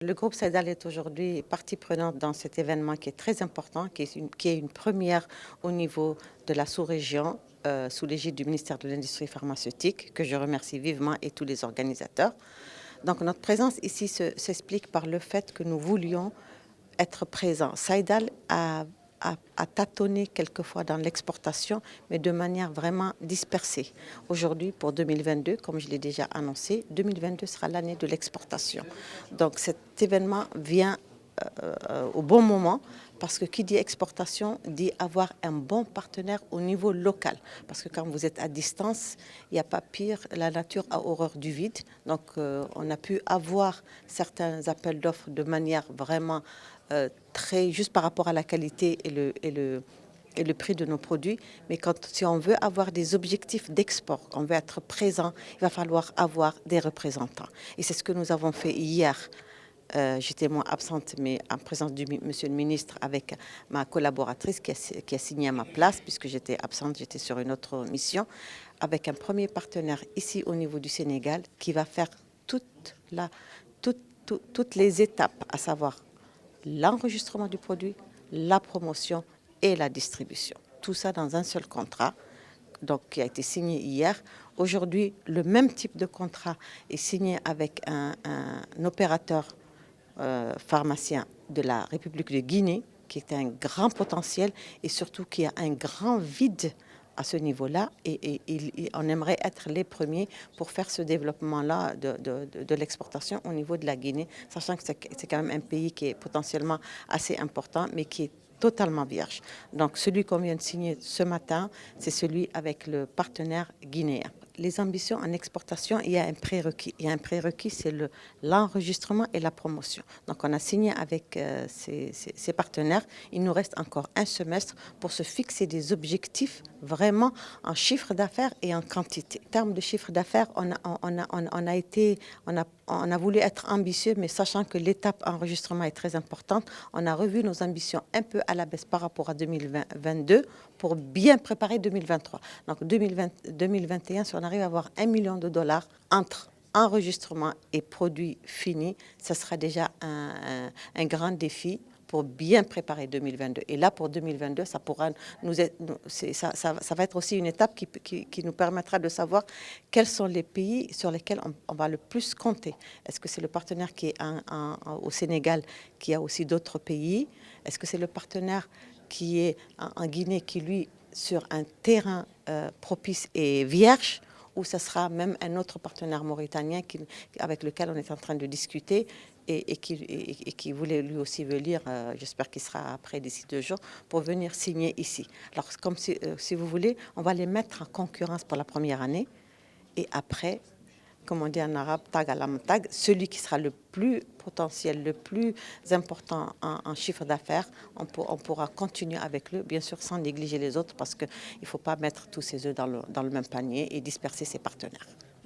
Le groupe Saïdal est aujourd'hui partie prenante dans cet événement qui est très important, qui est une première au niveau de la sous-région, sous l'égide du ministère de l'Industrie pharmaceutique, que je remercie vivement, et tous les organisateurs. Donc notre présence ici s'explique par le fait que nous voulions être présents. Saïdal a tâtonné quelquefois dans l'exportation, mais de manière vraiment dispersée. Aujourd'hui, pour 2022, comme je l'ai déjà annoncé, 2022 sera l'année de l'exportation. Donc cet événement vient au bon moment, parce que qui dit exportation dit avoir un bon partenaire au niveau local. Parce que quand vous êtes à distance, il n'y a pas pire, la nature a horreur du vide. Donc on a pu avoir certains appels d'offres de manière vraiment très juste par rapport à la qualité et le prix de nos produits. Mais si on veut avoir des objectifs d'export, on veut être présent, il va falloir avoir des représentants. Et c'est ce que nous avons fait hier. J'étais moins absente, mais en présence du monsieur le ministre, avec ma collaboratrice qui a signé à ma place, puisque j'étais absente, j'étais sur une autre mission, avec un premier partenaire ici au niveau du Sénégal qui va faire toutes les étapes, à savoir l'enregistrement du produit, la promotion et la distribution. Tout ça dans un seul contrat, donc qui a été signé hier. Aujourd'hui, le même type de contrat est signé avec un opérateur pharmacien de la République de Guinée, qui est un grand potentiel et surtout qui a un grand vide à ce niveau-là. Et on aimerait être les premiers pour faire ce développement-là de l'exportation au niveau de la Guinée, sachant que c'est quand même un pays qui est potentiellement assez important, mais qui est totalement vierge. Donc celui qu'on vient de signer ce matin, c'est celui avec le partenaire guinéen. Les ambitions en exportation, il y a un prérequis. Il y a un prérequis, c'est l'enregistrement et la promotion. Donc on a signé avec ces partenaires. Il nous reste encore un semestre pour se fixer des objectifs vraiment en chiffre d'affaires et en quantité. En termes de chiffre d'affaires, on a voulu être ambitieux, mais sachant que l'étape enregistrement est très importante, on a revu nos ambitions un peu à la baisse par rapport à 2022 pour bien préparer 2023. Donc 2021, si on arrive à avoir $1 million entre enregistrement et produits finis, ce sera déjà un grand défi pour bien préparer 2022. Et là, pour 2022, ça pourra ça va être aussi une étape qui nous permettra de savoir quels sont les pays sur lesquels on va le plus compter. Est-ce que c'est le partenaire qui est au Sénégal, qui a aussi d'autres pays? Est-ce que c'est le partenaire qui est en Guinée, qui lui, sur un terrain propice et vierge, ou ce sera même un autre partenaire mauritanien avec lequel on est en train de discuter et qui voulait lui aussi venir, j'espère qu'il sera prêt d'ici 2 jours, pour venir signer ici. Alors, comme si vous voulez, on va les mettre en concurrence pour la première année, et après, comme on dit en arabe, tag alam tag, celui qui sera le plus potentiel, le plus important en chiffre d'affaires, on pourra continuer avec lui, bien sûr sans négliger les autres, parce qu'il ne faut pas mettre tous ses œufs dans le même panier et disperser ses partenaires.